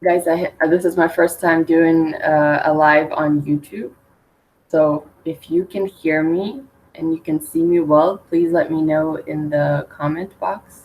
Guys, this is my first time doing a live on YouTube. So if you can hear me and you can see me well, please let me know in the comment box.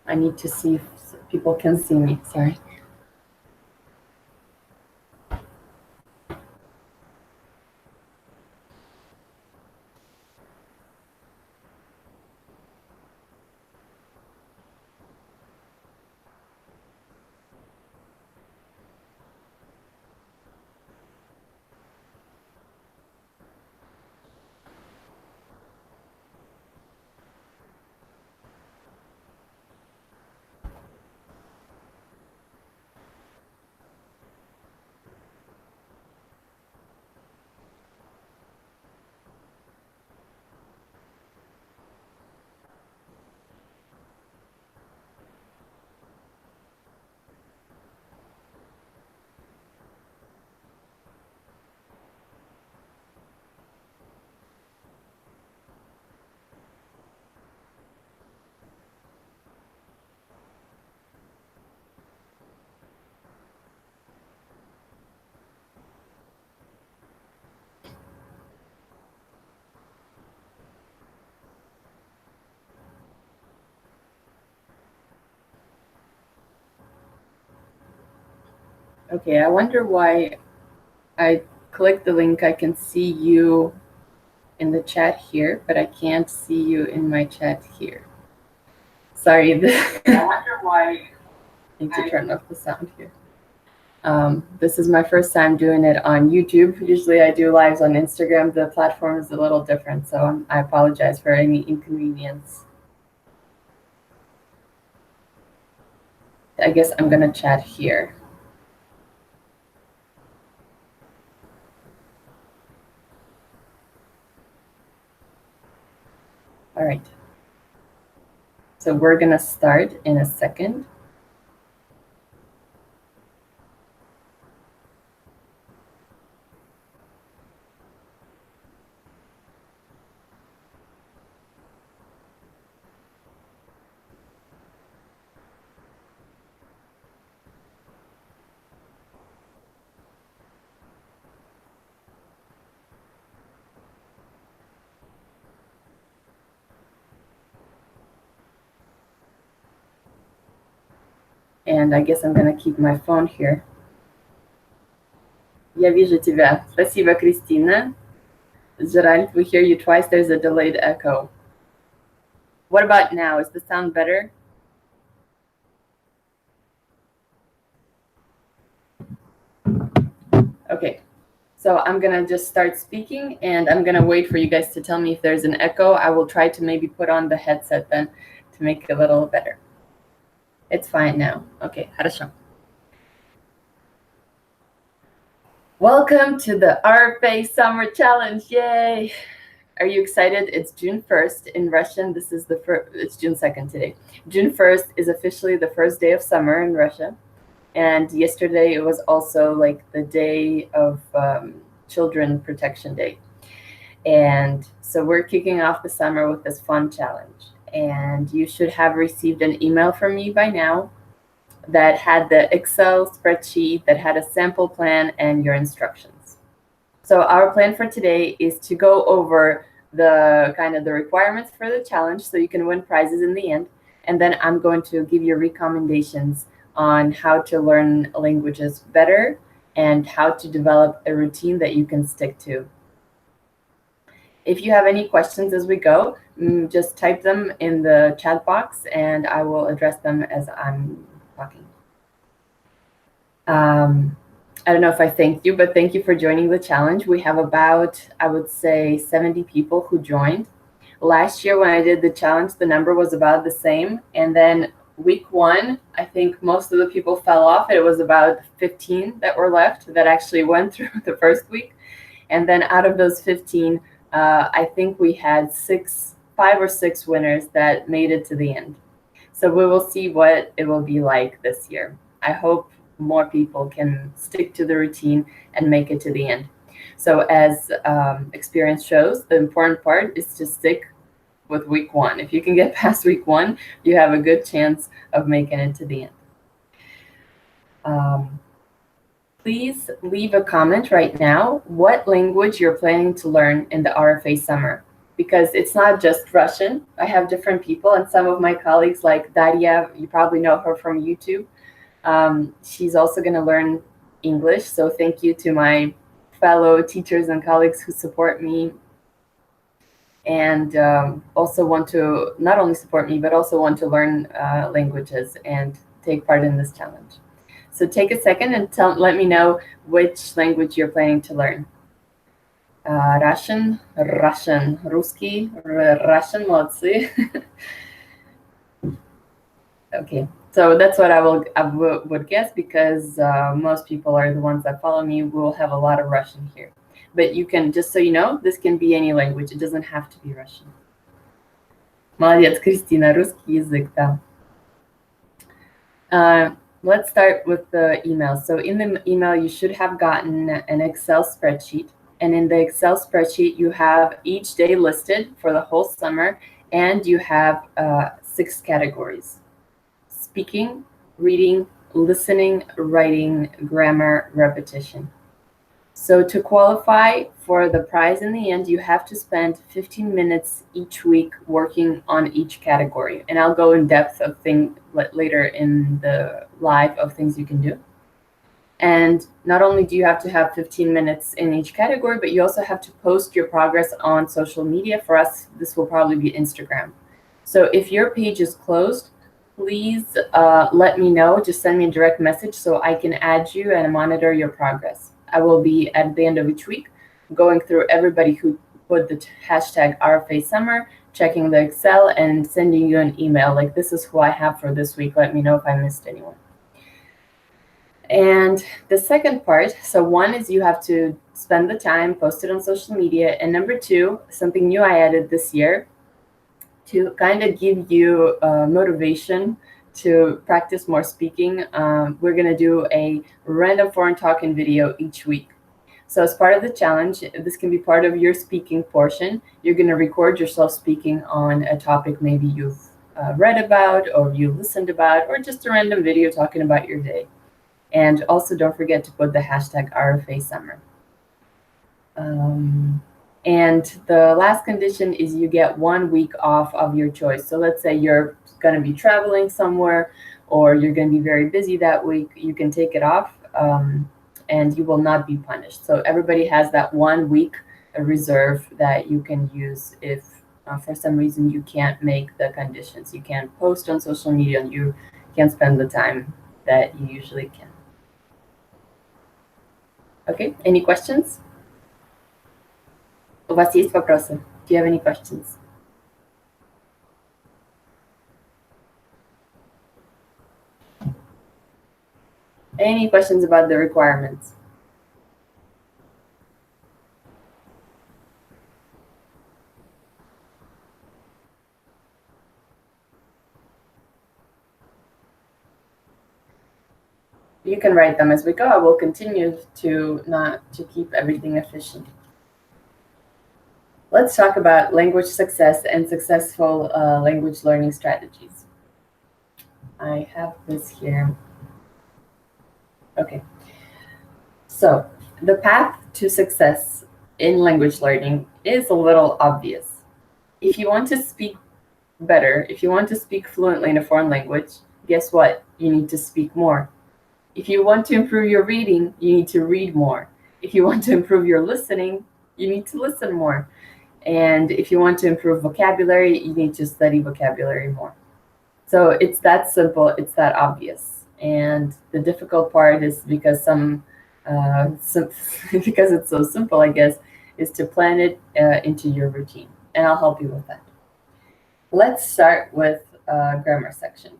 I need to see if people can see me. Sorry. Okay, I wonder why I click the link. I can see you in the chat here, but I can't see you in my chat here. Sorry. I wonder why. I need to turn off the sound here. This is my first time doing it on YouTube. Usually I do lives on Instagram. The platform is a little different, so I apologize for any inconvenience. I guess I'm gonna chat here. All right. So we're gonna start in a second. And I guess I'm gonna keep my phone here. Я вижу тебя. Спасибо, Кристина. Gerald, we hear you twice. There's a delayed echo. What about now? Is the sound better? Okay. So I'm gonna just start speaking and I'm gonna wait for you guys to tell me if there's an echo. I will try to maybe put on the headset then to make it a little better. It's fine now. Okay, хорошо. Welcome to the RFA Summer Challenge, yay! Are you excited? It's June 1st in Russian. This is it's June 2nd today. June 1st is officially the first day of summer in Russia. And yesterday it was also like the day of Children Protection Day. And so we're kicking off the summer with this fun challenge. And you should have received an email from me by now that had the Excel spreadsheet that had a sample plan and your instructions. So our plan for today is to go over the kind of the requirements for the challenge so you can win prizes in the end. And then I'm going to give you recommendations on how to learn languages better and how to develop a routine that you can stick to. If you have any questions as we go, just type them in the chat box and I will address them as I'm talking. I don't know if I thanked you, but thank you for joining the challenge. We have about, I would say, 70 people who joined. Last year when I did the challenge, the number was about the same. And then week one, I think most of the people fell off. It was about 15 that were left that actually went through the first week. And then out of those 15, I think we had 5 or 6 winners that made it to the end. So we will see what it will be like this year. I hope more people can stick to the routine and make it to the end. So as experience shows, the important part is to stick with week one. If you can get past week one, you have a good chance of making it to the end. Please leave a comment right now what language you're planning to learn in the RFA summer, because it's not just Russian. I have different people, and some of my colleagues like Daria, you probably know her from YouTube. She's also going to learn English, so thank you to my fellow teachers and colleagues who support me and also want to not only support me, but also want to learn languages and take part in this challenge. So take a second and let me know which language you're planning to learn. Russian, Русский, Russian, молодцы. Okay, so that's what I would guess, because most people are the ones that follow me will have a lot of Russian here. But you can, just so you know, this can be any language. It doesn't have to be Russian. Молодец, Кристина, русский язык, да. Let's start with the email. So in the email, you should have gotten an Excel spreadsheet. And in the Excel spreadsheet, you have each day listed for the whole summer, and you have 6 categories: speaking, reading, listening, writing, grammar, repetition. So to qualify for the prize in the end, you have to spend 15 minutes each week working on each category. And I'll go in depth of things later in the live of things you can do. And not only do you have to have 15 minutes in each category, but you also have to post your progress on social media. For us, this will probably be Instagram. So if your page is closed, please let me know. Just send me a direct message so I can add you and monitor your progress. I will be at the end of each week going through everybody who put the hashtag RFA summer, checking the Excel, and sending you an email like, this is who I have for this week. Let me know if I missed anyone. And the second part, so one is you have to spend the time, post it on social media. And number 2, something new I added this year to kind of give you motivation to practice more speaking. We're going to do a random foreign talking video each week. So as part of the challenge, this can be part of your speaking portion. You're going to record yourself speaking on a topic maybe you've read about or you listened about, or just a random video talking about your day. And also don't forget to put the hashtag RFA summer. And the last condition is you get 1 week off of your choice. So let's say you're going to be traveling somewhere, or you're going to be very busy that week. You can take it off, and you will not be punished. So everybody has that 1 week reserve that you can use if for some reason you can't make the conditions. You can't post on social media, and you can't spend the time that you usually can. Okay, any questions? У вас есть вопросы? Do you have any questions? Any questions about the requirements? You can write them as we go. I will continue to keep everything efficient. Let's talk about language success and successful language learning strategies. I have this here. Okay. So the path to success in language learning is a little obvious. If you want to speak better, if you want to speak fluently in a foreign language, guess what? You need to speak more. If you want to improve your reading, you need to read more. If you want to improve your listening, you need to listen more. And if you want to improve vocabulary, you need to study vocabulary more. So it's that simple, it's that obvious. And the difficult part is because because it's so simple, I guess, is to plan it into your routine. And I'll help you with that. Let's start with grammar section.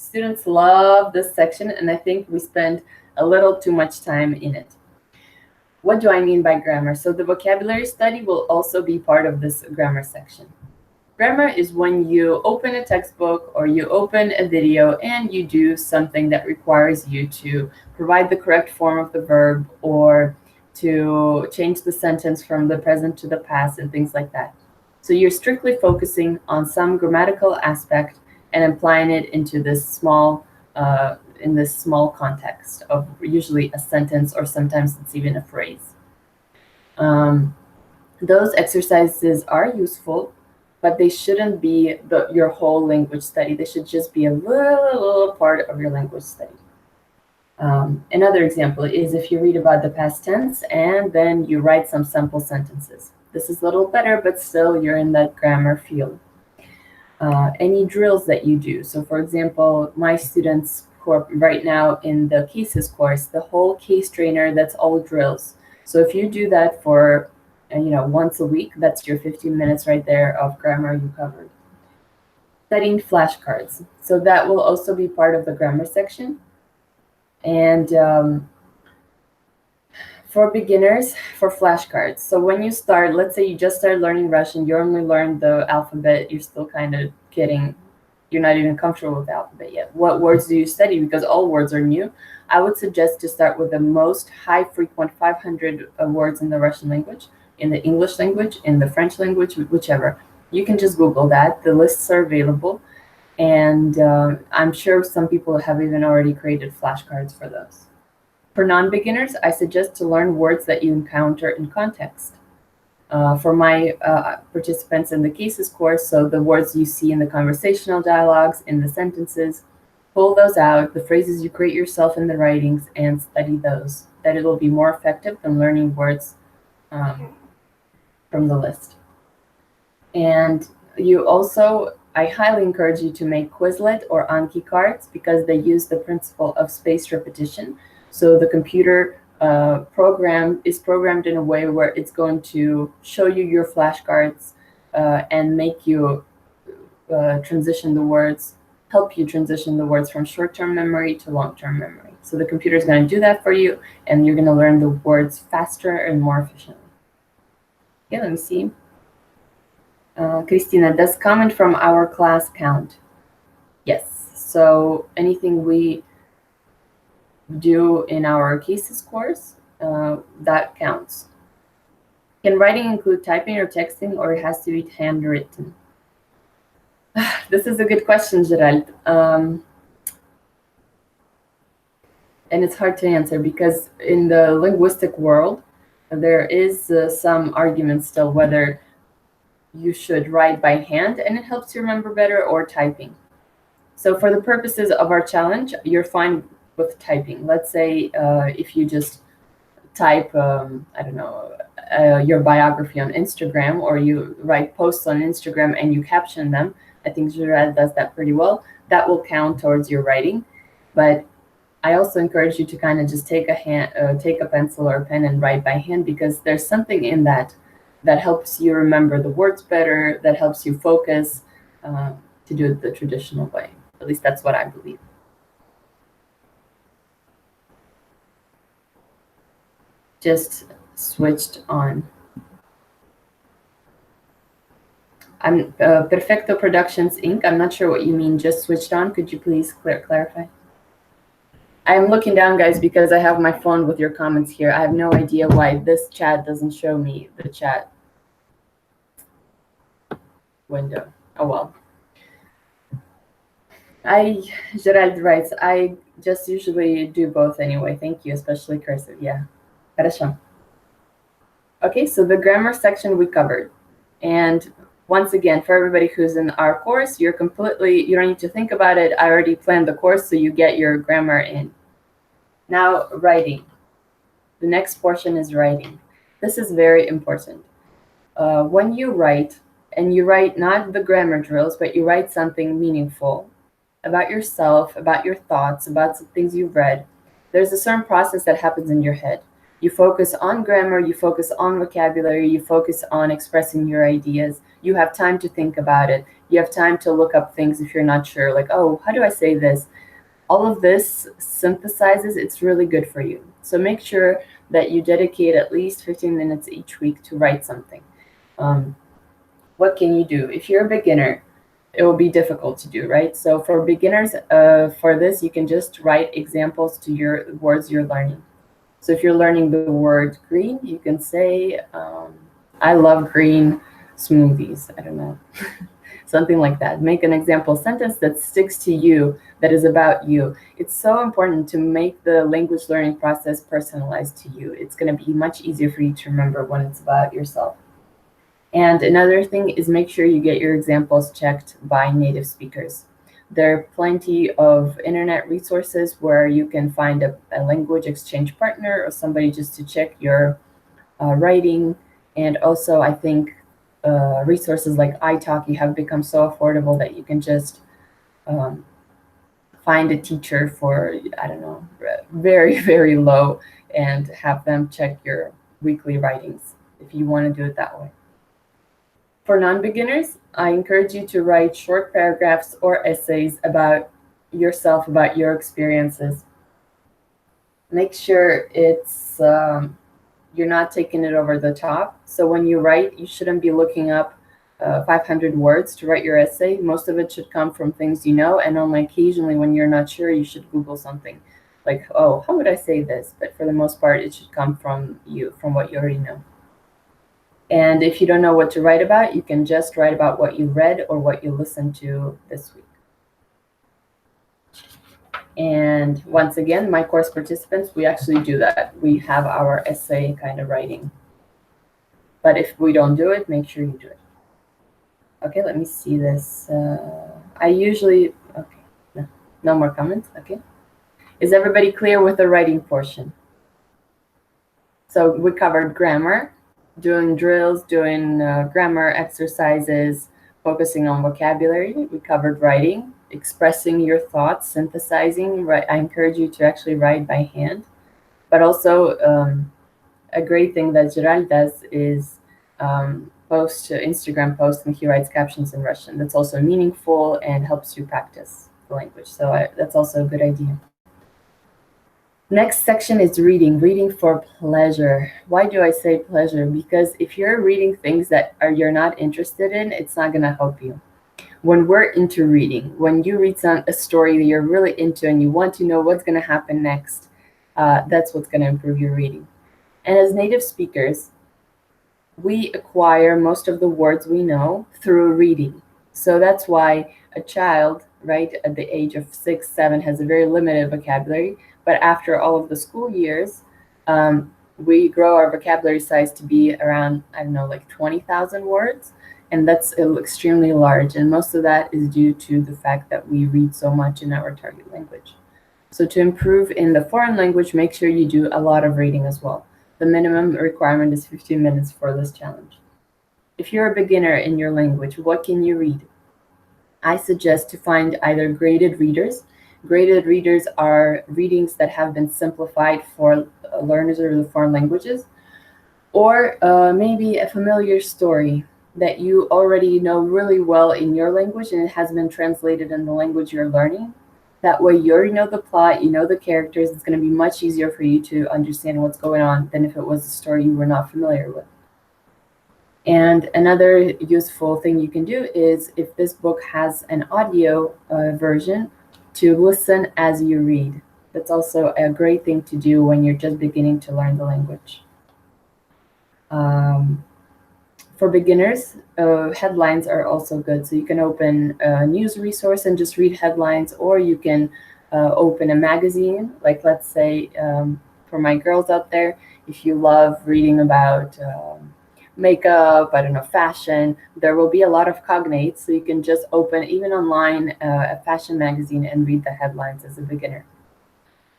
Students love this section, and I think we spend a little too much time in it. What do I mean by grammar? So the vocabulary study will also be part of this grammar section. Grammar is when you open a textbook or you open a video and you do something that requires you to provide the correct form of the verb or to change the sentence from the present to the past and things like that. So you're strictly focusing on some grammatical aspect and applying it into this small context of usually a sentence, or sometimes it's even a phrase. Those exercises are useful, but they shouldn't be your whole language study. They should just be a little part of your language study. Another example is if you read about the past tense and then you write some sample sentences. This is a little better, but still you're in that grammar field. Any drills that you do. So for example, my students who are right now in the cases course, the whole case trainer, that's all drills. So if you do that for once a week, that's your 15 minutes right there of grammar you covered. Studying flashcards. So that will also be part of the grammar section. And for beginners, for flashcards. So when you start, let's say you just started learning Russian, you only learned the alphabet, you're still kind of kidding. You're not even comfortable with the alphabet yet. What words do you study? Because all words are new. I would suggest to start with the most high frequent 500 words in the Russian language, in the English language, in the French language, whichever. You can just Google that. The lists are available. And I'm sure some people have even already created flashcards for those. For non-beginners, I suggest to learn words that you encounter in context. For my participants in the cases course, so the words you see in the conversational dialogues, in the sentences, pull those out, the phrases you create yourself in the writings, and study those. That it'll be more effective than learning words from the list. And you also, I highly encourage you to make Quizlet or Anki cards because they use the principle of spaced repetition. So the computer program is programmed in a way where it's going to show you your flashcards and make you transition the words, help you transition the words from short-term memory to long-term memory. So the computer is going to do that for you, and you're going to learn the words faster and more efficiently. Okay, let me see. Christina, does comment from our class count? Yes. So anything we do in our cases course, that counts. Can writing include typing or texting, or it has to be handwritten? This is a good question, Gerald. And it's hard to answer because in the linguistic world, there is some argument still whether you should write by hand and it helps you remember better, or typing. So for the purposes of our challenge, you're fine with typing. Let's say if you just type, I don't know, your biography on Instagram, or you write posts on Instagram and you caption them. I think Gerard does that pretty well. That will count towards your writing. But I also encourage you to kind of just take a pencil or a pen and write by hand, because there's something in that helps you remember the words better, that helps you focus, to do it the traditional way. At least that's what I believe. Just switched on. I'm Perfecto Productions Inc. I'm not sure what you mean, just switched on. Could you please clarify? I'm looking down, guys, because I have my phone with your comments here. I have no idea why this chat doesn't show me the chat window. Oh, well. Gerald writes, I just usually do both anyway. Thank you, especially cursive. Yeah. Хорошо. Okay, so the grammar section we covered. And once again, for everybody who's in our course, you don't need to think about it. I already planned the course, so you get your grammar in. Now, writing. The next portion is writing. This is very important. When you write, and you write not the grammar drills, but you write something meaningful about yourself, about your thoughts, about some things you've read, there's a certain process that happens in your head. You focus on grammar, you focus on vocabulary, you focus on expressing your ideas. You have time to think about it. You have time to look up things if you're not sure, like, oh, how do I say this? All of this synthesizes, it's really good for you. So make sure that you dedicate at least 15 minutes each week to write something. What can you do? If you're a beginner, it will be difficult to do, right? So for beginners, for this, you can just write examples to your words you're learning. So if you're learning the word green, you can say, I love green smoothies. I don't know. Something like that. Make an example sentence that sticks to you, that is about you. It's so important to make the language learning process personalized to you. It's going to be much easier for you to remember when it's about yourself. And another thing is make sure you get your examples checked by native speakers. There are plenty of internet resources where you can find a language exchange partner or somebody just to check your writing. And also, I think resources like italki have become so affordable that you can just find a teacher for, I don't know, very, very low, and have them check your weekly writings if you want to do it that way. For non-beginners, I encourage you to write short paragraphs or essays about yourself, about your experiences. Make sure it's you're not taking it over the top. So when you write, you shouldn't be looking up 500 words to write your essay. Most of it should come from things you know, and only occasionally when you're not sure, you should Google something. Like, oh, how would I say this? But for the most part, it should come from you, from what you already know. And if you don't know what to write about, you can just write about what you read or what you listened to this week. And once again, my course participants, we actually do that. We have our essay kind of writing. But if we don't do it, make sure you do it. Okay, let me see this. I usually, okay, no more comments, okay. Is everybody clear with the writing portion? So we covered grammar, doing drills, doing grammar exercises, focusing on vocabulary. We covered writing, expressing your thoughts, synthesizing. I encourage you to actually write by hand. But also, a great thing that Gerald does is post Instagram posts, and he writes captions in Russian. That's also meaningful and helps you practice the language. So that's also a good idea. Next section is reading for pleasure. Why do I say pleasure? Because if you're reading things that you're not interested in, it's not going to help you. When we're into reading, when you read a story that you're really into and you want to know what's going to happen next, that's what's going to improve your reading. And as native speakers, we acquire most of the words we know through reading. So that's why a child, right, at the age of 6, 7, has a very limited vocabulary. But after all of the school years, we grow our vocabulary size to be around, I don't know, like 20,000 words. And that's extremely large. And most of that is due to the fact that we read so much in our target language. So to improve in the foreign language, make sure you do a lot of reading as well. The minimum requirement is 15 minutes for this challenge. If you're a beginner in your language, what can you read? I suggest to find either graded readers. Graded readers are readings that have been simplified for learners of the foreign languages, or maybe a familiar story that you already know really well in your language and it has been translated in the language you're learning. That way you already know the plot, you know the characters. It's going to be much easier for you to understand what's going on than if it was a story you were not familiar with. And another useful thing you can do is, if this book has an audio version, to listen as you read. That's also a great thing to do when you're just beginning to learn the language. For beginners, headlines are also good. So you can open a news resource and just read headlines, or you can open a magazine. Like, let's say, for my girls out there, if you love reading about makeup, I don't know, fashion, there will be a lot of cognates. So you can just open, even online, a fashion magazine and read the headlines as a beginner.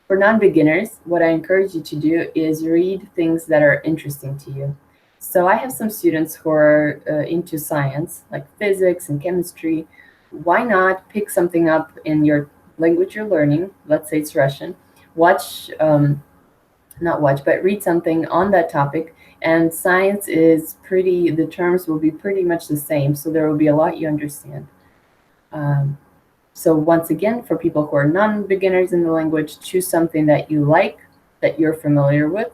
For non-beginners, what I encourage you to do is read things that are interesting to you. So I have some students who are into science, like physics and chemistry. Why not pick something up in your language you're learning? Let's say it's Russian. Watch not watch, but read something on that topic. And science is pretty, the terms will be pretty much the same, so there will be a lot you understand. So once again, for people who are non-beginners in the language, choose something that you like, that you're familiar with,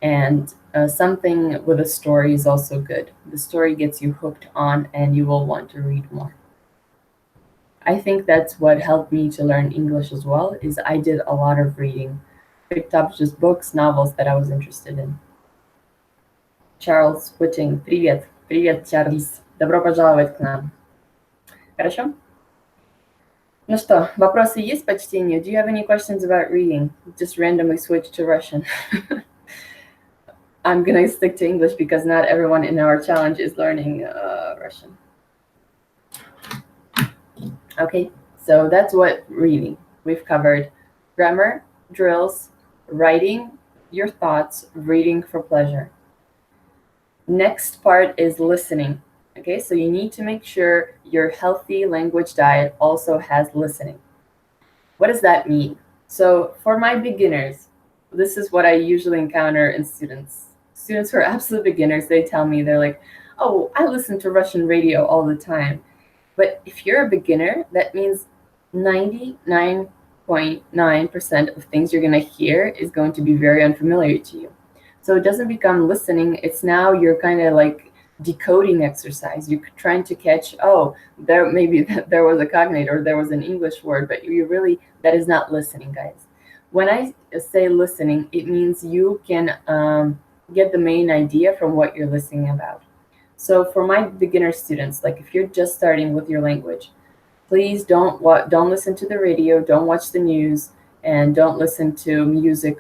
and something with a story is also good. The story gets you hooked on and you will want to read more. I think that's what helped me to learn English as well, is I did a lot of reading. Picked up just books, novels that I was interested in. Charles Whiting, привет. Привет, Чарльз. Добро пожаловать к нам. Хорошо? Ну что, вопросы есть по чтению? Do you have any questions about reading? Just randomly switch to Russian. I'm gonna stick to English because not everyone in our challenge is learning Russian. Okay, so that's what reading. We've covered grammar, drills, writing, your thoughts, reading for pleasure. Next part is listening. Okay, so you need to make sure your healthy language diet also has listening. What does that mean? So for my beginners, this is what I usually encounter in students. Students who are absolute beginners, they tell me, they're like, oh, I listen to Russian radio all the time. But if you're a beginner, that means 99.9% of things you're going to hear is going to be very unfamiliar to you. So it doesn't become listening. It's now you're kind of like decoding exercise. You're trying to catch, oh, there maybe there was a cognate or there was an English word, but you really, that is not listening, guys. When I say listening, it means you can get the main idea from what you're listening about. So for my beginner students, like if you're just starting with your language, please don't listen to the radio, don't watch the news, and don't listen to music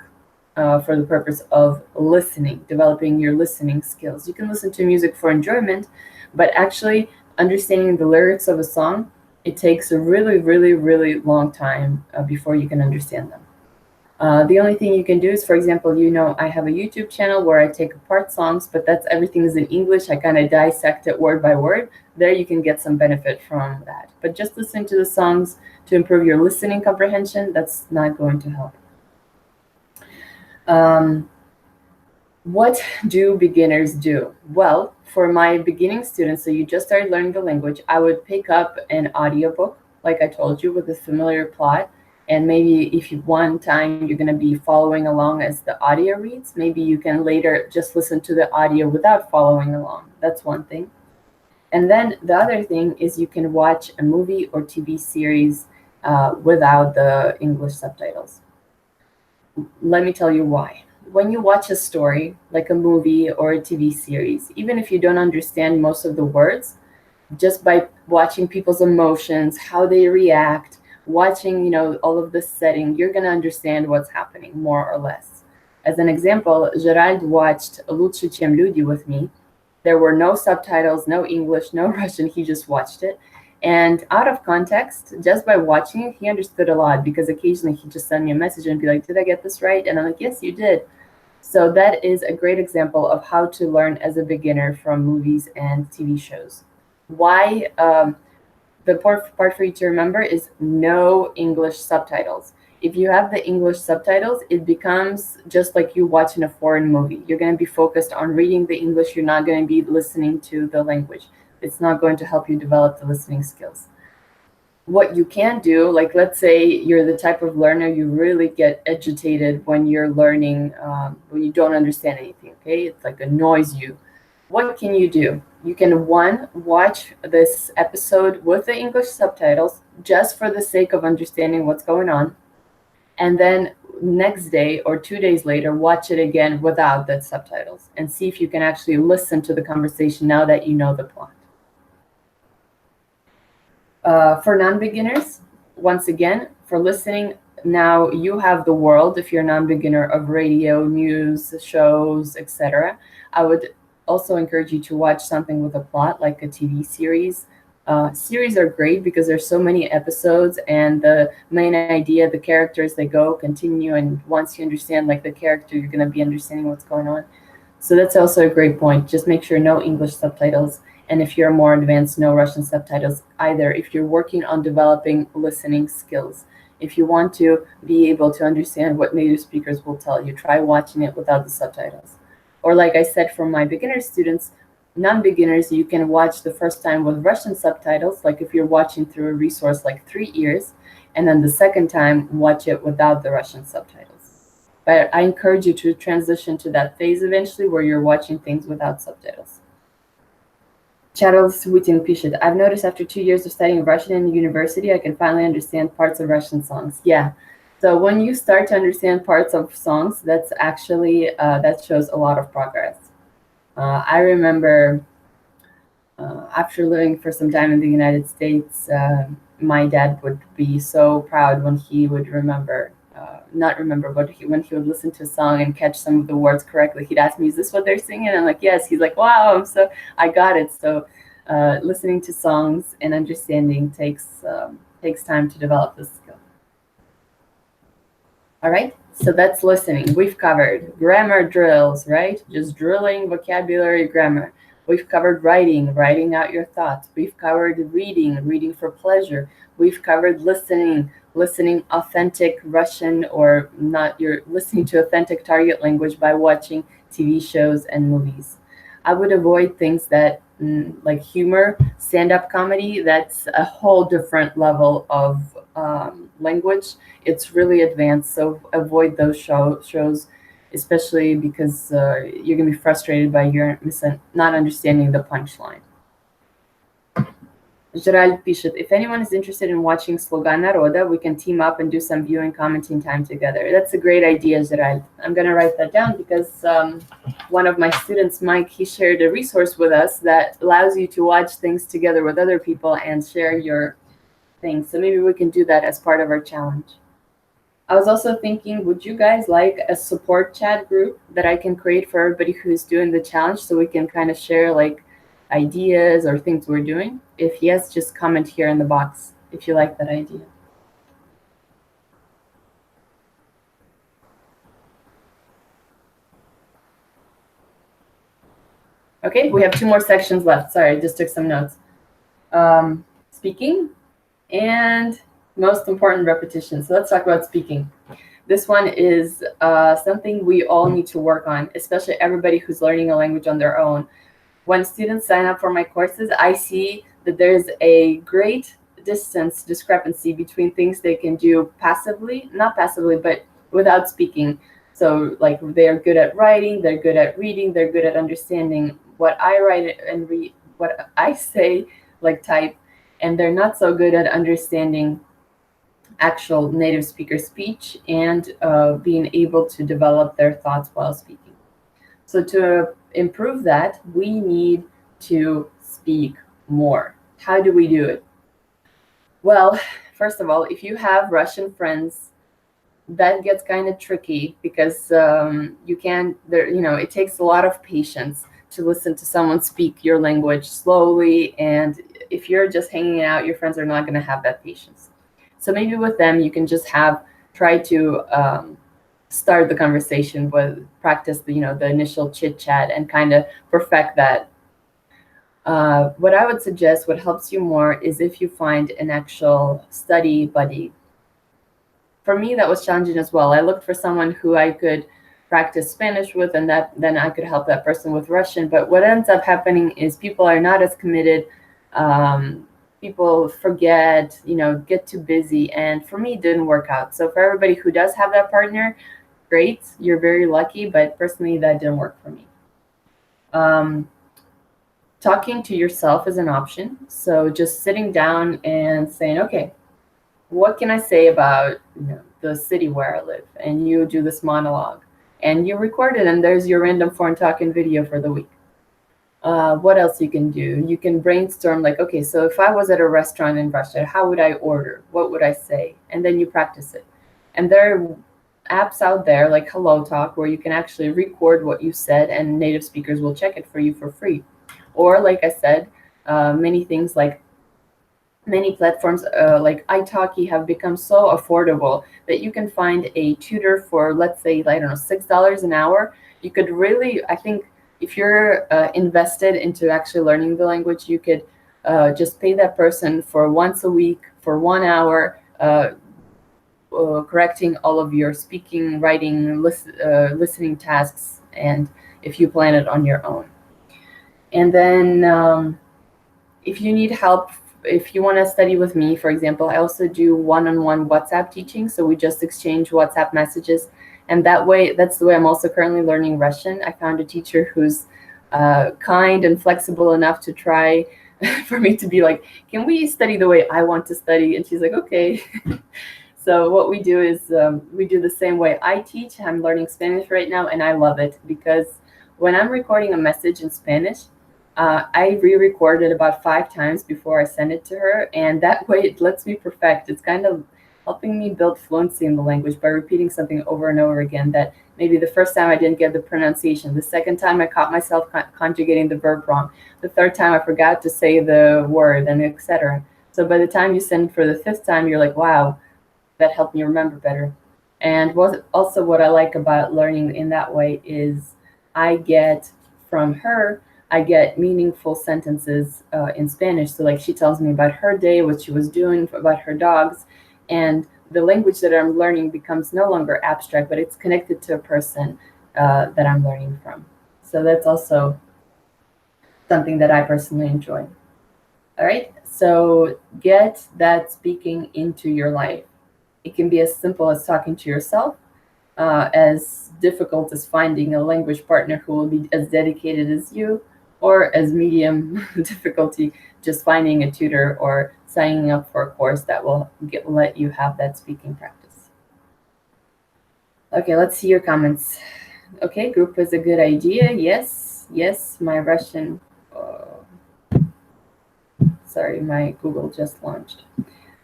for the purpose of listening, developing your listening skills. You can listen to music for enjoyment, but actually understanding the lyrics of a song, it takes a really, really, really long time before you can understand them. The only thing you can do is, for example, I have a YouTube channel where I take apart songs, but everything is in English. I kind of dissect it word by word. There you can get some benefit from that. But just listening to the songs to improve your listening comprehension, that's not going to help. What do beginners do? Well, for my beginning students, so you just started learning the language, I would pick up an audiobook, like I told you, with a familiar plot. And maybe if one time you're going to be following along as the audio reads, maybe you can later just listen to the audio without following along. That's one thing. And then the other thing is you can watch a movie or TV series without the English subtitles. Let me tell you why. When you watch a story, like a movie or a TV series, even if you don't understand most of the words, just by watching people's emotions, how they react, watching, all of the setting, you're going to understand what's happening more or less. As an example, Gerald watched Лучше, чем люди with me. There were no subtitles, no English, no Russian. He just watched it. And out of context, just by watching it, he understood a lot, because occasionally he just sent me a message and be like, did I get this right? And I'm like, yes, you did. So that is a great example of how to learn as a beginner from movies and TV shows. Why? The part for you to remember is no English subtitles. If you have the English subtitles, it becomes just like you watching a foreign movie. You're going to be focused on reading the English. You're not going to be listening to the language. It's not going to help you develop the listening skills. What you can do, like let's say you're the type of learner you really get agitated when you're learning, when you don't understand anything, okay? It's like annoys you. What can you do? You can, one, watch this episode with the English subtitles just for the sake of understanding what's going on. And then next day or 2 days later, watch it again without the subtitles and see if you can actually listen to the conversation now that you know the plot. For non-beginners, once again, for listening, now you have the world, if you're a non-beginner, of radio, news, shows, etc. I would also encourage you to watch something with a plot, like a TV series. Series are great because there's so many episodes, and the main idea, the characters, they continue, and once you understand like the character, you're going to be understanding what's going on. So that's also a great point. Just make sure no English subtitles, and if you're more advanced, no Russian subtitles either, if you're working on developing listening skills. If you want to be able to understand what native speakers will tell you, try watching it without the subtitles. Or like I said, for my beginner students, non-beginners, you can watch the first time with Russian subtitles, like if you're watching through a resource like 3 Ears, and then the second time, watch it without the Russian subtitles. But I encourage you to transition to that phase eventually where you're watching things without subtitles. Charles Wittin пишет, I've noticed after 2 years of studying Russian in university, I can finally understand parts of Russian songs. Yeah. So when you start to understand parts of songs, that's actually, that shows a lot of progress. I remember after living for some time in the United States, my dad would be so proud when he would remember, not remember, but when he would listen to a song and catch some of the words correctly. He'd ask me, is this what they're singing? And I'm like, yes. He's like, wow, I got it. So listening to songs and understanding takes time to develop this skill. All right, so that's listening. We've covered grammar drills, right? Just drilling vocabulary, grammar. We've covered writing out your thoughts. We've covered reading for pleasure. We've covered listening authentic Russian, or not, you're listening to authentic target language by watching TV shows and movies. I would avoid things that like humor, stand-up comedy. That's a whole different level of language. It's really advanced, so avoid those shows, especially because you're gonna be frustrated by your not understanding the punchline. Gerald пишет, if anyone is interested in watching Sloga Naroda, we can team up and do some viewing commenting time together. That's a great idea, Gerald. I'm going to write that down because one of my students, Mike, he shared a resource with us that allows you to watch things together with other people and share your things. So maybe we can do that as part of our challenge. I was also thinking, would you guys like a support chat group that I can create for everybody who's doing the challenge, so we can kind of share like ideas or things we're doing? If yes, just comment here in the box if you like that idea. Okay, we have 2 more sections left. Sorry, I just took some notes. Speaking and most important, repetition. So let's talk about speaking. This one is something we all need to work on, especially everybody who's learning a language on their own. When students sign up for my courses, I see that there's a great discrepancy between things they can do passively, not passively, but without speaking. So like they're good at writing, they're good at reading, they're good at understanding what I write and read, what I say, like type, and they're not so good at understanding actual native speaker speech and being able to develop their thoughts while speaking. So to improve that, we need to speak more. How do we do it? Well, first of all, if you have Russian friends, that gets kind of tricky because you can't, it takes a lot of patience to listen to someone speak your language slowly. And if you're just hanging out, your friends are not going to have that patience. So maybe with them, you can just try to start the conversation with practice the initial chit chat and kind of perfect that. What I would suggest, what helps you more, is if you find an actual study buddy. For me, that was challenging as well. I looked for someone who I could practice Spanish with, and then I could help that person with Russian. But what ends up happening is people are not as committed. People forget, get too busy, and for me, it didn't work out. So for everybody who does have that partner, great, you're very lucky, but personally, that didn't work for me. Talking to yourself is an option. So just sitting down and saying, okay, what can I say about the city where I live? And you do this monologue, and you record it, and there's your random foreign talking video for the week. What else you can do? You can brainstorm, like, okay, so if I was at a restaurant in Russia, how would I order? What would I say? And then you practice it. And there are apps out there like HelloTalk where you can actually record what you said, and native speakers will check it for you for free. Or like I said, many platforms like italki have become so affordable that you can find a tutor for, let's say, I don't know, $6 an hour. You could really, I think, if you're invested into actually learning the language, you could just pay that person for once a week for 1 hour, correcting all of your speaking, writing, listening tasks, and if you plan it on your own. And then if you need help, if you want to study with me, for example, I also do one-on-one WhatsApp teaching. So we just exchange WhatsApp messages. And that's the way I'm also currently learning Russian. I found a teacher who's kind and flexible enough to try for me to be like, can we study the way I want to study? And she's like, okay. So what we do is we do the same way I teach. I'm learning Spanish right now, and I love it because when I'm recording a message in Spanish, I re-record it about 5 times before I send it to her, and that way it lets me perfect. It's kind of helping me build fluency in the language by repeating something over and over again that maybe the first time I didn't get the pronunciation, the second time I caught myself conjugating the verb wrong, the third time I forgot to say the word, and etc. So by the time you send it for the 5th time, you're like, wow, that helped me remember better. And also what I like about learning in that way is I get from her, I get meaningful sentences in Spanish. So like she tells me about her day, what she was doing, about her dogs, and the language that I'm learning becomes no longer abstract, but it's connected to a person that I'm learning from. So that's also something that I personally enjoy. All right, so get that speaking into your life. It can be as simple as talking to yourself, as difficult as finding a language partner who will be as dedicated as you, or as medium difficulty, just finding a tutor or signing up for a course that will let you have that speaking practice. Okay, let's see your comments. Okay, group is a good idea. Yes, yes, my Russian, sorry, my Google just launched.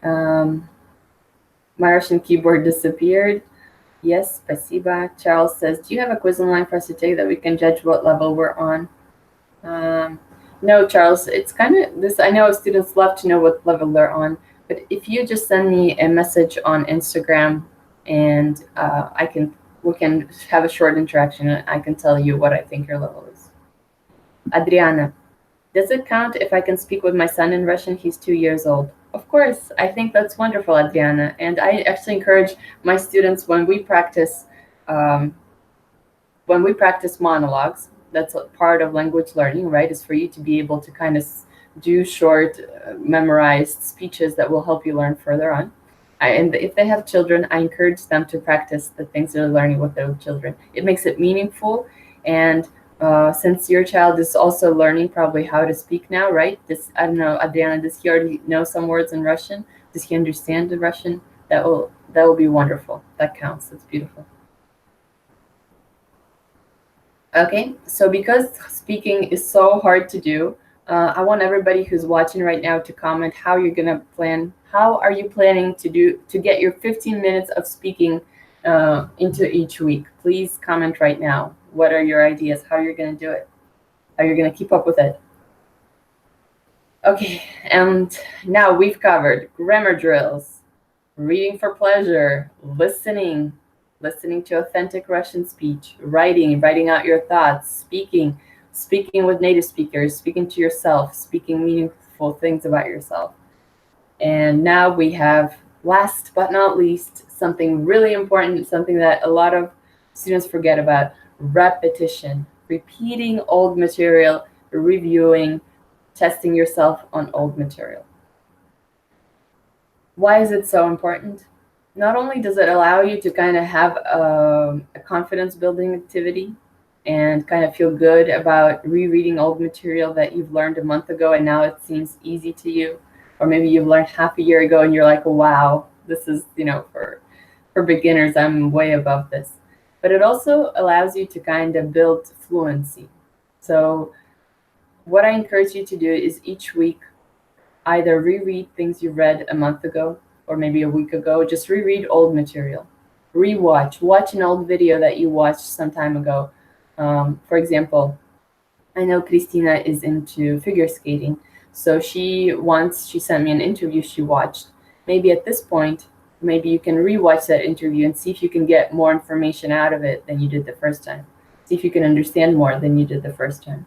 My Russian keyboard disappeared. Yes, spasiba. Charles says, do you have a quiz online for us to take that we can judge what level we're on? No, Charles, it's kind of this. I know students love to know what level they're on, but if you just send me a message on Instagram and we can have a short interaction and I can tell you what I think your level is. Adriana, does it count if I can speak with my son in Russian? He's 2 years old. Of course, I think that's wonderful, Adriana. And I actually encourage my students when we practice monologues. That's a part of language learning, right? Is for you to be able to kind of do short, memorized speeches that will help you learn further on. And if they have children, I encourage them to practice the things they're learning with their children. It makes it meaningful. And since your child is also learning probably how to speak now, right? I don't know, Adriana, does he already know some words in Russian? Does he understand the Russian? That will be wonderful. That counts. That's beautiful. Okay, so because speaking is so hard to do, I want everybody who's watching right now to comment how you're gonna plan. How are you planning to get your 15 minutes of speaking into each week? Please comment right now. What are your ideas? How you're gonna do it? How you're gonna keep up with it? Okay, and now we've covered grammar drills, reading for pleasure, listening to authentic Russian speech, writing out your thoughts, speaking with native speakers, speaking to yourself, speaking meaningful things about yourself. And now we have, last but not least, something really important, something that a lot of students forget about: repetition, repeating old material, reviewing, testing yourself on old material. Why is it so important? Not only does it allow you to kind of have a confidence building activity and kind of feel good about rereading old material that you've learned a month ago and now it seems easy to you, or maybe you've learned half a year ago and you're like, wow, this is, for beginners, I'm way above this. But it also allows you to kind of build fluency. So what I encourage you to do is each week either reread things you read a month ago or maybe a week ago. Just reread old material. Watch an old video that you watched some time ago. For example, I know Christina is into figure skating, so she sent me an interview she watched. Maybe at this point, maybe you can rewatch that interview and see if you can get more information out of it than you did the first time. See if you can understand more than you did the first time.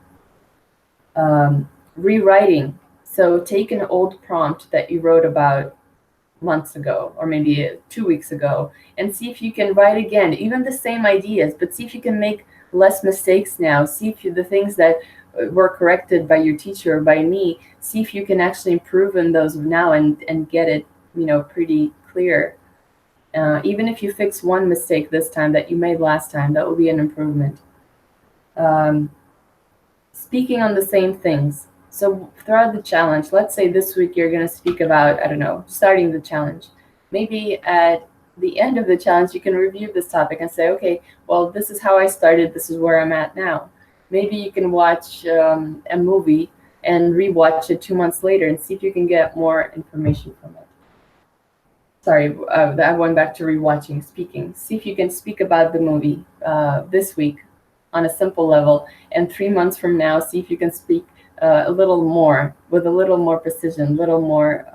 Rewriting. So take an old prompt that you wrote about months ago, or maybe 2 weeks ago, and see if you can write again, even the same ideas, but see if you can make less mistakes now. See if the things that were corrected by your teacher or by me, see if you can actually improve in those now and get it, pretty clear. Even if you fix one mistake this time that you made last time, that will be an improvement. Speaking on the same things. So throughout the challenge, let's say this week you're going to speak about, I don't know, starting the challenge. Maybe at the end of the challenge, you can review this topic and say, okay, well, this is how I started. This is where I'm at now. Maybe you can watch a movie and rewatch it 2 months later and see if you can get more information from it. Sorry, I went back to rewatching, speaking. See if you can speak about the movie this week on a simple level, and 3 months from now, see if you can speak a little more, with a little more precision, a little more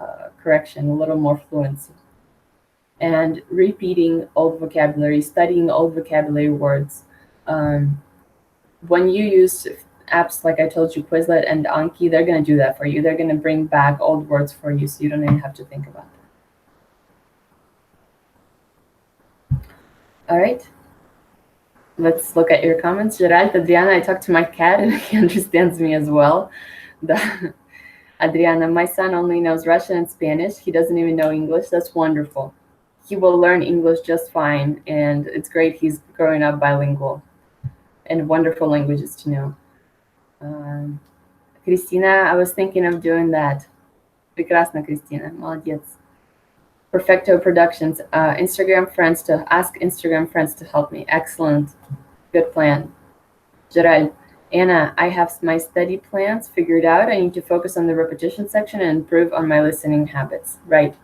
correction, a little more fluency. And repeating old vocabulary, studying old vocabulary words. When you use apps like I told you, Quizlet and Anki, they're going to do that for you. They're going to bring back old words for you, so you don't even have to think about that. All right. Let's look at your comments. Gerald, Adriana, I talked to my cat and he understands me as well. Adriana, my son only knows Russian and Spanish. He doesn't even know English. That's wonderful. He will learn English just fine, and it's great he's growing up bilingual. And wonderful languages to know. Christina, I was thinking of doing that. Прекрасно, Christina. Молодец. Perfecto Productions. Ask Instagram friends to help me. Excellent. Good plan. Gerald. Anna, I have my study plans figured out. I need to focus on the repetition section and improve on my listening habits. Right.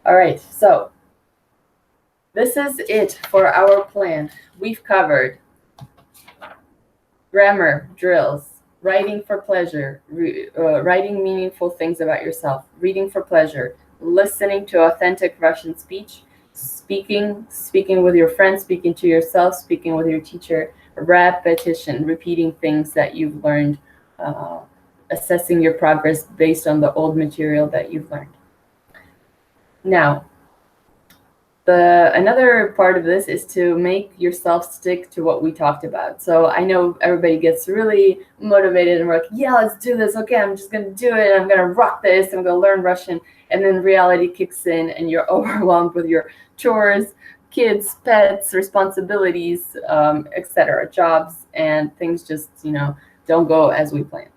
All right. So this is it for our plan. We've covered grammar, drills, writing for pleasure, writing meaningful things about yourself, reading for pleasure, listening to authentic Russian speech, speaking with your friends, speaking to yourself, speaking with your teacher, repetition, repeating things that you've learned, assessing your progress based on the old material that you've learned. Now, another part of this is to make yourself stick to what we talked about. So I know everybody gets really motivated and we're like, yeah, let's do this. Okay, I'm just going to do it. I'm going to rock this. I'm going to learn Russian. And then reality kicks in and you're overwhelmed with your chores, kids, pets, responsibilities, etc., jobs, and things just, don't go as we planned.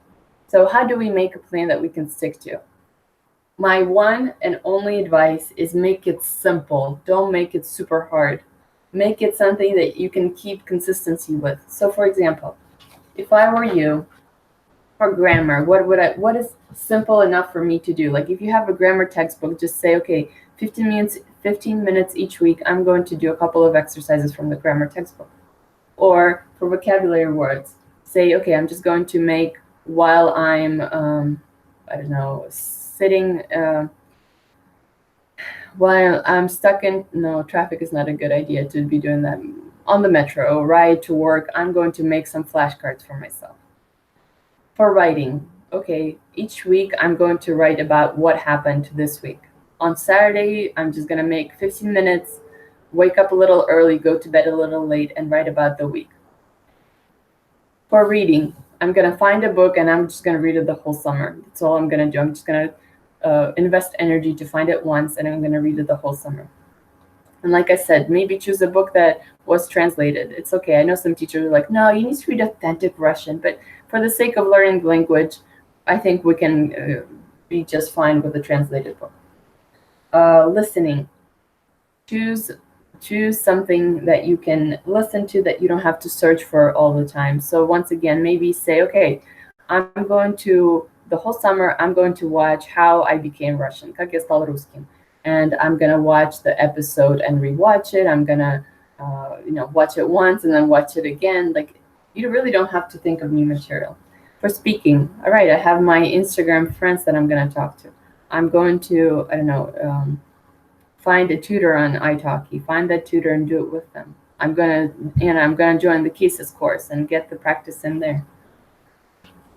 So how do we make a plan that we can stick to? My one and only advice is make it simple. Don't make it super hard. Make it something that you can keep consistency with. So for example, if I were you, for grammar, what is simple enough for me to do? Like if you have a grammar textbook, just say, okay, 15 minutes each week, I'm going to do a couple of exercises from the grammar textbook. Or for vocabulary words, say, okay, I'm just going to make while I'm, I don't know, sitting while I'm stuck in, no, traffic is not a good idea to be doing that. On the metro, ride to work, I'm going to make some flashcards for myself. For writing, okay, each week I'm going to write about what happened this week. On Saturday, I'm just going to make 15 minutes, wake up a little early, go to bed a little late, and write about the week. For reading, I'm going to find a book and I'm just going to read it the whole summer. That's all I'm going to do. I'm just going to invest energy to find it once, and I'm going to read it the whole summer. And like I said, maybe choose a book that was translated. It's okay. I know some teachers are like, no, you need to read authentic Russian. But for the sake of learning the language, I think we can be just fine with a translated book. Listening. Choose something that you can listen to that you don't have to search for all the time. So once again, maybe say, okay, the whole summer, I'm going to watch How I Became Russian, Как я стал русским. And I'm going to watch the episode and rewatch it. I'm going to, watch it once and then watch it again. Like, you really don't have to think of new material. For speaking, all right, I have my Instagram friends that I'm going to talk to. I'm going to, find a tutor on italki, find that tutor and do it with them. I'm going to join the Kisses course and get the practice in there.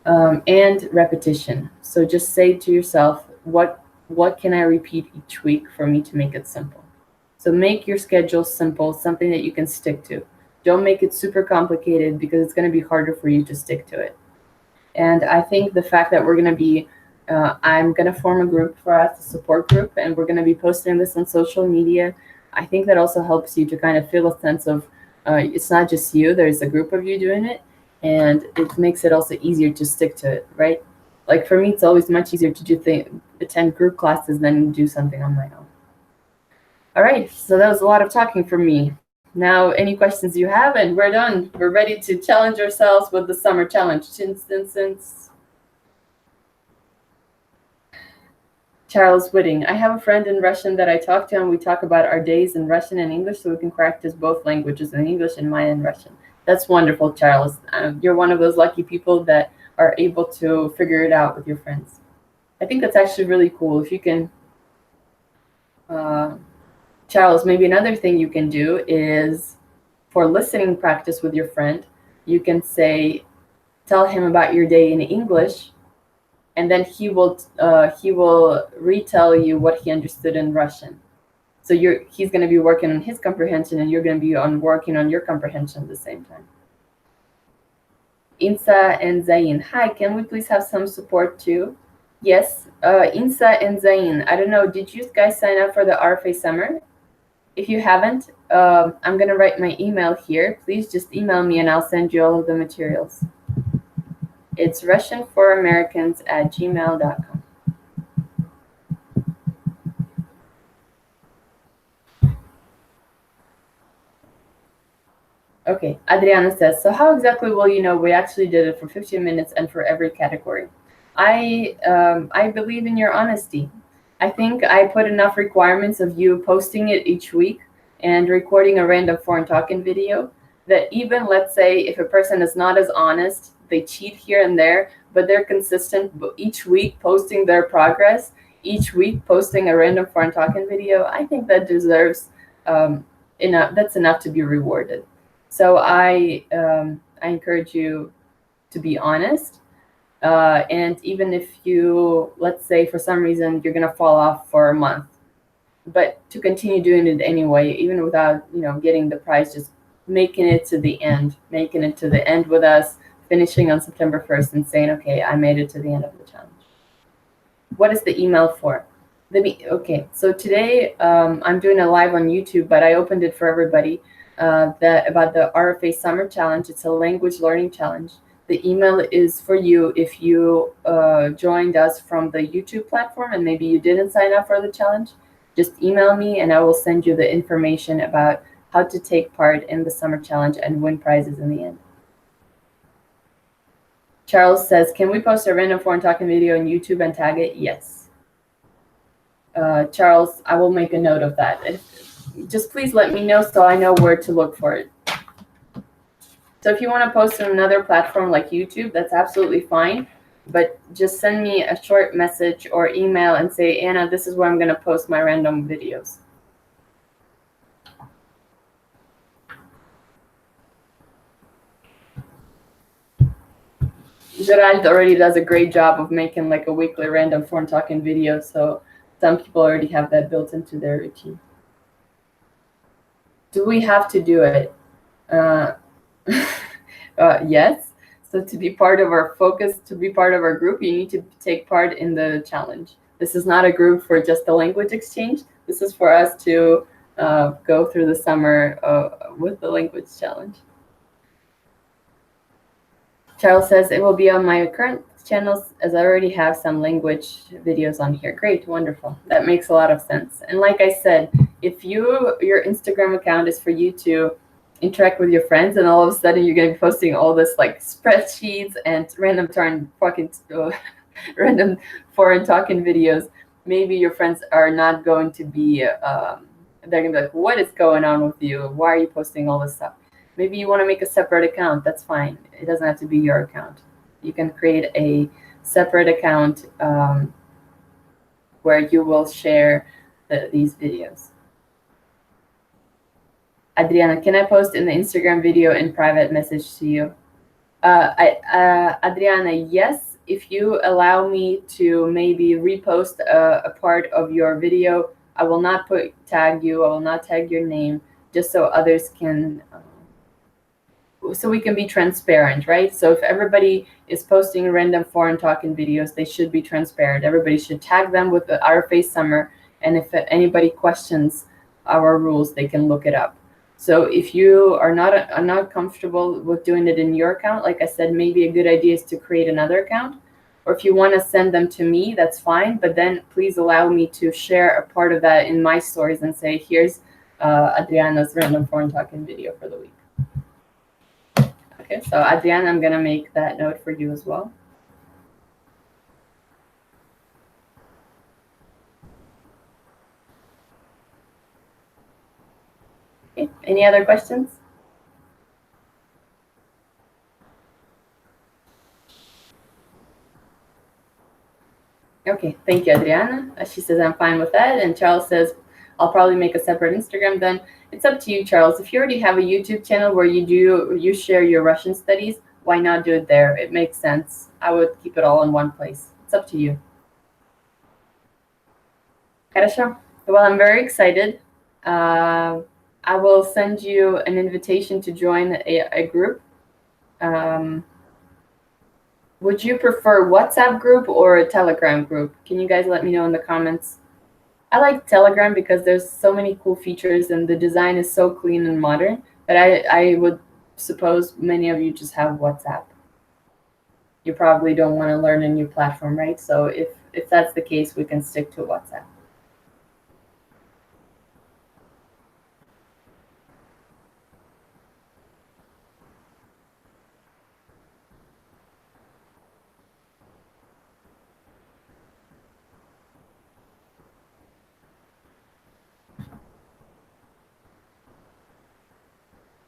And repetition. So just say to yourself, what what can I repeat each week for me to make it simple? So make your schedule simple, something that you can stick to. Don't make it super complicated because it's going to be harder for you to stick to it. And I think the fact that we're going to be, I'm going to form a group for us, a support group, and we're going to be posting this on social media. I think that also helps you to kind of feel a sense of it's not just you, there's a group of you doing it, and it makes it also easier to stick to it, right? Like for me, it's always much easier to attend group classes than do something on my own. All right, so that was a lot of talking from me. Now, any questions you have, and we're done. We're ready to challenge ourselves with the summer challenge. Since Charles Whitting. I have a friend in Russian that I talk to, and we talk about our days in Russian and English so we can practice both languages, in English and mine and Russian. That's wonderful, Charles. You're one of those lucky people that are able to figure it out with your friends. I think that's actually really cool. If you can, Charles, maybe another thing you can do is for listening practice with your friend, you can say, tell him about your day in English, and then he will retell you what he understood in Russian. So he's going to be working on his comprehension, and you're going to be working on your comprehension at the same time. Insa and Zain, hi, can we please have some support too? Yes, Insa and Zain, I don't know, did you guys sign up for the RFA summer? If you haven't, I'm going to write my email here. Please just email me and I'll send you all of the materials. It's RussianForAmericans@gmail.com. Okay, Adriana says, so how exactly will you know we actually did it for 15 minutes and for every category? I believe in your honesty. I think I put enough requirements of you posting it each week and recording a random foreign talking video that even, let's say, if a person is not as honest, they cheat here and there, but they're consistent each week posting their progress, each week posting a random foreign talking video, I think that deserves enough. That's enough to be rewarded. So I encourage you to be honest. And even if you, let's say for some reason, you're going to fall off for a month, but to continue doing it anyway, even without, getting the prize, just making it to the end with us, finishing on September 1st and saying, okay, I made it to the end of the challenge. What is the email for? Okay, so today I'm doing a live on YouTube, but I opened it for everybody. About the RFA Summer Challenge. It's a language learning challenge. The email is for you if you joined us from the YouTube platform and maybe you didn't sign up for the challenge. Just email me and I will send you the information about how to take part in the summer challenge and win prizes in the end. Charles says, can we post a random foreign talking video on YouTube and tag it? Yes. Charles, I will make a note of that. Just please let me know so I know where to look for it. So if you want to post on another platform like YouTube, that's absolutely fine. But just send me a short message or email and say, Anna, this is where I'm going to post my random videos. Gerald already does a great job of making like a weekly random foreign talking video. So some people already have that built into their routine. Do we have to do it? Yes. So to be part of our focus, to be part of our group, you need to take part in the challenge. This is not a group for just the language exchange. This is for us to go through the summer with the language challenge. Charles says, it will be on my current channels as I already have some language videos on here. Great, wonderful. That makes a lot of sense. And like I said, if your Instagram account is for you to interact with your friends and all of a sudden you're going to be posting all this like spreadsheets and random foreign talking videos, maybe your friends are not going to be, they're going to be like, what is going on with you? Why are you posting all this stuff? Maybe you want to make a separate account. That's fine. It doesn't have to be your account. You can create a separate account where you will share these videos. Adriana, can I post in the Instagram video in private message to you? Adriana, yes, if you allow me to maybe repost a part of your video, I will not tag you. I will not tag your name, just so others can, so we can be transparent, right? So if everybody is posting random foreign talking videos, they should be transparent. Everybody should tag them with the RFA Summer, and if anybody questions our rules, they can look it up. So if you are not comfortable with doing it in your account, like I said, maybe a good idea is to create another account. Or if you want to send them to me, that's fine. But then please allow me to share a part of that in my stories and say, here's Adriana's random foreign talking video for the week. Okay, so Adriana, I'm going to make that note for you as well. Okay, any other questions? Okay, thank you, Adriana. She says, I'm fine with that. And Charles says, I'll probably make a separate Instagram then. It's up to you, Charles. If you already have a YouTube channel where you share your Russian studies, why not do it there? It makes sense. I would keep it all in one place. It's up to you. Хорошо. Well, I'm very excited. I will send you an invitation to join a group. Would you prefer WhatsApp group or a Telegram group? Can you guys let me know in the comments? I like Telegram because there's so many cool features and the design is so clean and modern, but I would suppose many of you just have WhatsApp. You probably don't want to learn a new platform, right? So if that's the case, we can stick to WhatsApp.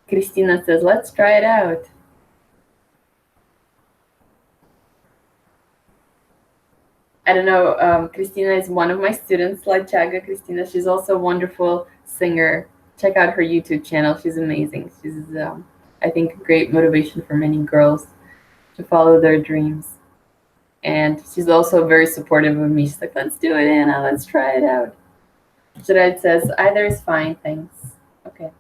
Christina says, let's try it out. I don't know, Christina is one of my students, like Chaga Christina. She's also a wonderful singer. Check out her YouTube channel. She's amazing. She's, I think, a great motivation for many girls to follow their dreams. And she's also very supportive of me. She's like, let's do it, Anna. Let's try it out. Jared says, either is fine, thanks. Okay.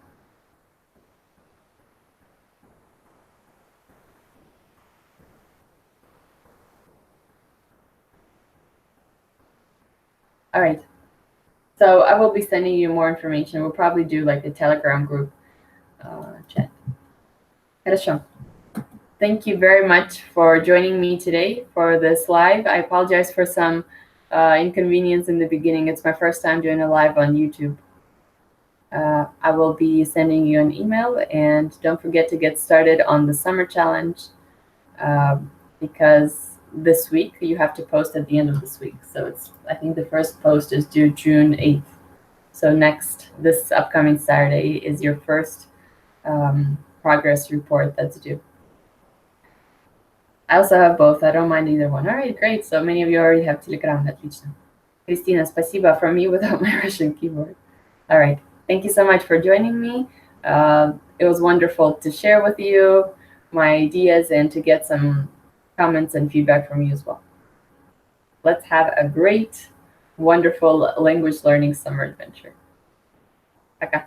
All right. So I will be sending you more information. We'll probably do like a Telegram group chat. Хорошо. Thank you very much for joining me today for this live. I apologize for some inconvenience in the beginning. It's my first time doing a live on YouTube. I will be sending you an email, and don't forget to get started on the summer challenge because this week you have to post at the end of this week. So I think the first post is due June 8th. So this upcoming Saturday is your first progress report that's due. I also have both. I don't mind either one. All right, great. So many of you already have Telegram. Отлично. Christina, спасибо from me without my Russian keyboard. All right. Thank you so much for joining me. It was wonderful to share with you my ideas and to get some comments and feedback from you as well. Let's have a great, wonderful language learning summer adventure. Пока.